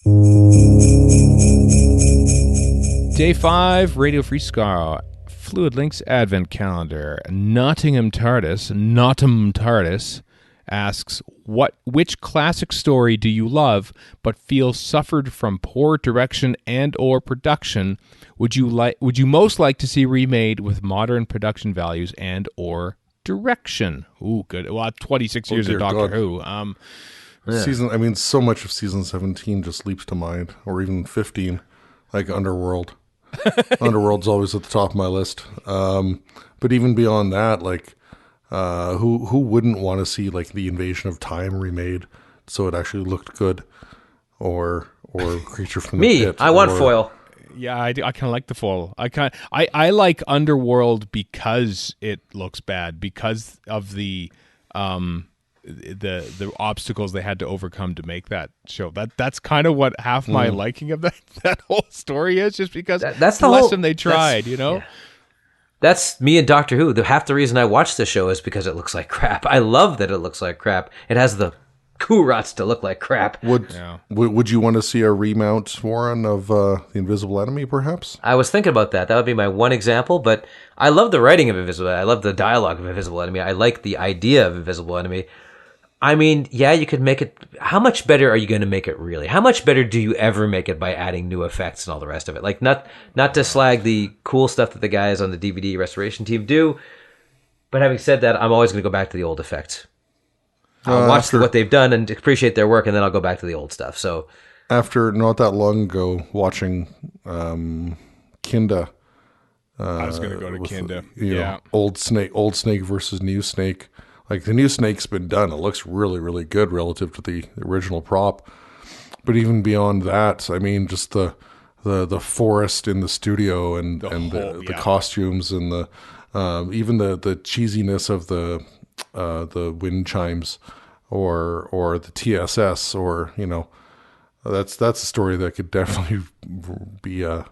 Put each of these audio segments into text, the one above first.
Day 5, Radio Free Skaro, Fluid Links Advent Calendar. Nottingham TARDIS asks, which classic story do you love but feel suffered from poor direction and or production would you most like to see remade with modern production values and or direction? Ooh, good. Well, 26 years of Doctor Who. So much of season 17 just leaps to mind, or even 15, like Underworld. Underworld's always at the top of my list. But even beyond that, like, who wouldn't want to see like the Invasion of Time remade so it actually looked good, or Creature from the Pit? I want foil. Yeah, I kind of like the foil. I like Underworld because it looks bad because of the obstacles they had to overcome to make that show. That's kind of what half my liking of that whole story is, just because that's the lesson they tried, you know? Yeah. That's me and Doctor Who. Half the reason I watch the show is because it looks like crap. I love that it looks like crap. It has the coorots to look like crap. Would you want to see a remount, Warren, of The Invisible Enemy, perhaps? I was thinking about that. That would be my one example, but I love the writing of Invisible Enemy. I love the dialogue of Invisible Enemy. I like the idea of Invisible Enemy. I mean, yeah, you could make it. How much better are you going to make it, really? How much better do you ever make it by adding new effects and all the rest of it? Like, not to slag the cool stuff that the guys on the DVD restoration team do, but having said that, I'm always going to go back to the old effects. I'll watch what they've done and appreciate their work, and then I'll go back to the old stuff. So, after not that long ago, watching Kinda. I was going to go to Kinda. Yeah. Old Snake versus New Snake. Like, the new Snake's been done. It looks really, really good relative to the original prop. But even beyond that, I mean, just the forest in the studio and the costumes and the even the cheesiness of the wind chimes or the TSS, or, you know, that's a story that could definitely be a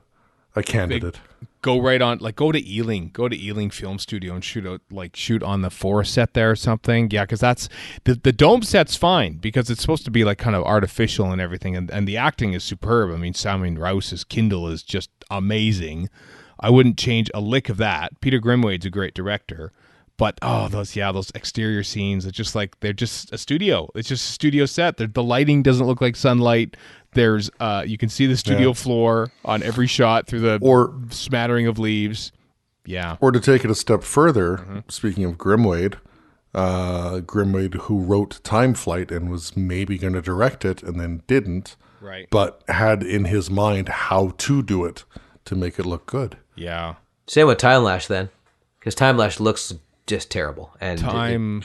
candidate. Go right on, like go to Ealing Film Studio and shoot on the forest set there or something. Yeah, because that's the dome set's fine because it's supposed to be like kind of artificial and everything, and the acting is superb. I mean, Samuel Rouse's Kindle is just amazing. I wouldn't change a lick of that. Peter Grimwade's a great director, but those exterior scenes, they're just a studio. It's just a studio set. The lighting doesn't look like sunlight. There's you can see the studio floor on every shot through the smattering of leaves. Yeah. Or to take it a step further, speaking of Grimwade, who wrote Time Flight and was maybe going to direct it and then didn't, right? But had in his mind how to do it to make it look good. Yeah. Same with Time Lash then, because Time Lash looks just terrible. And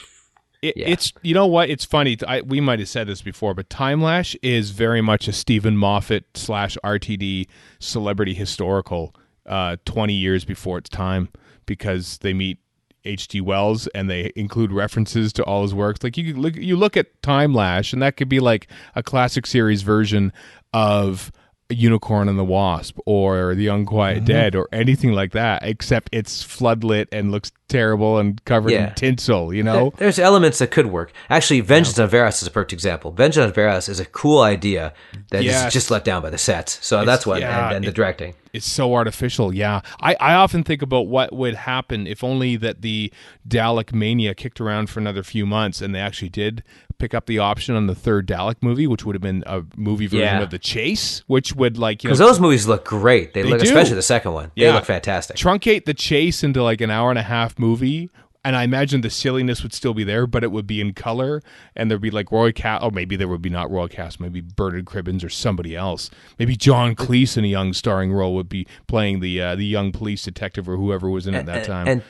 it's, you know what? It's funny. We might have said this before, but Time Lash is very much a Stephen Moffat / RTD celebrity historical 20 years before its time, because they meet H.G. Wells and they include references to all his works. Like, you look at Time Lash, and that could be like a classic series version of Unicorn and the Wasp or The Unquiet Dead or anything like that, except it's floodlit and looks terrible and covered in tinsel, you know? There's elements that could work. Actually, Vengeance on Varys is a perfect example. Vengeance on Varys is a cool idea that is just let down by the sets. So that's what, and the directing. It's so artificial, yeah. I often think about what would happen if only that the Dalek mania kicked around for another few months and they actually did pick up the option on the third Dalek movie, which would have been a movie version of The Chase, which would, like, you know, because those movies look great. They look, especially the second one. They look fantastic. Truncate The Chase into like an hour and a half movie, and I imagine the silliness would still be there, but it would be in color, and there'd be like Roy Cass, or maybe there would be not Roy Cass, maybe Bernard Cribbins or somebody else. Maybe John Cleese in a young starring role would be playing the young police detective or whoever was in it at that time. And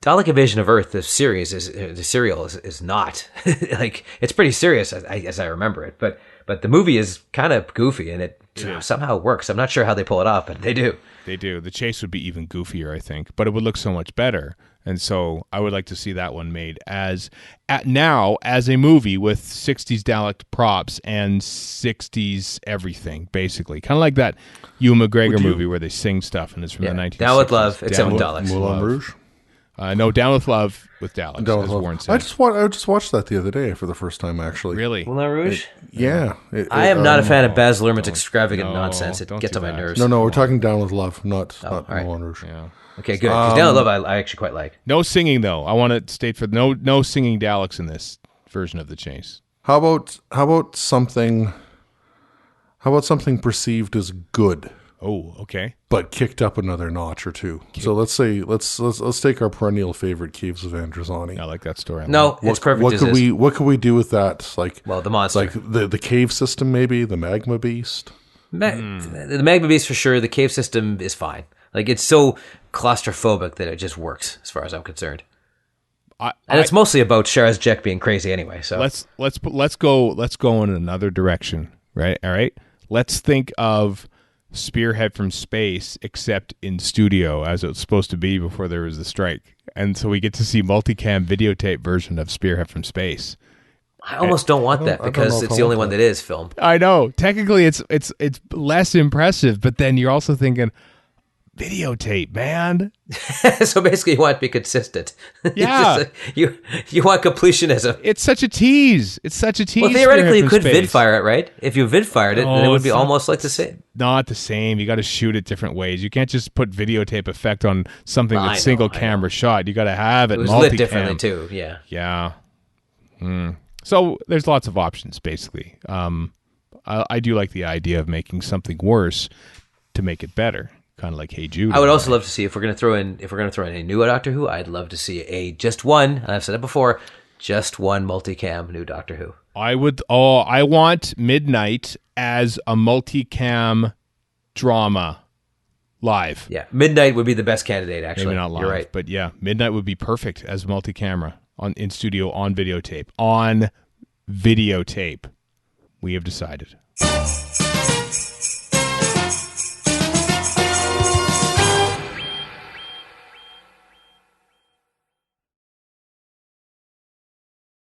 Dalek Invasion of Earth, the serial is not like, it's pretty serious as I remember it, but the movie is kind of goofy and it somehow works. I'm not sure how they pull it off, but they do. They do. The Chase would be even goofier, I think, but it would look so much better. And so I would like to see that one made as a movie with 60s Dalek props and 60s everything, basically. Kind of like that Ewan McGregor movie where they sing stuff and it's from the 1960s. Down with Love, except with Daleks. Moulin Rouge? No, Down with Love with Daleks, Down as with Love. Warren I said. just watched that the other day for the first time, actually. Really? Moulin Rouge? Yeah. I am not a fan of Baz Luhrmann's extravagant no, nonsense. It don't gets do on my that. nerves. No, we're talking Down with Love, not all right. Moulin Rouge. Yeah. Okay, good. Because Down with Love, I actually quite like. No singing though. I want to state for no singing Daleks in this version of the chase. How about something perceived as good, Oh, okay. but kicked up another notch or two? So let's take our perennial favorite, Caves of Androzani. I like that story. No, it's perfect What as could is. what could we do with that? Like, Well, the monster. like the cave system, maybe the magma beast. The Magma Beast for sure. The cave system is fine. Like, it's so claustrophobic that it just works, as far as I'm concerned. And it's mostly about Sharaz being crazy anyway. So Let's go in another direction, right? All right. Let's think of Spearhead from Space, except in studio, as it was supposed to be before there was the strike, and so we get to see multicam videotape version of Spearhead from Space. I almost don't want that I don't because know if it's I the only want one that is filmed. I know. Technically, it's less impressive, but then you're also thinking videotape, man. So basically, you want to be consistent. Yeah. you want completionism. It's such a tease. Well, theoretically, you Spearhead could from vid Space. fire it, right? If you vid fired it, then it would be almost like the same. Not the same. You got to shoot it different ways. You can't just put videotape effect on something I that's know, single I camera shot. You got to have it. It was multicam. lit differently too. Yeah. Yeah. So there's lots of options, basically. I do like the idea of making something worse to make it better, kind of like Hey Jude. I would also love to see if we're going to throw in a new Doctor Who. I'd love to see just one. And I've said it before, just one multicam new Doctor Who. I want Midnight as a multicam drama live. Yeah, Midnight would be the best candidate. Actually, Maybe not live, You're right. but yeah, Midnight would be perfect as multi-camera in studio on videotape. On videotape, we have decided.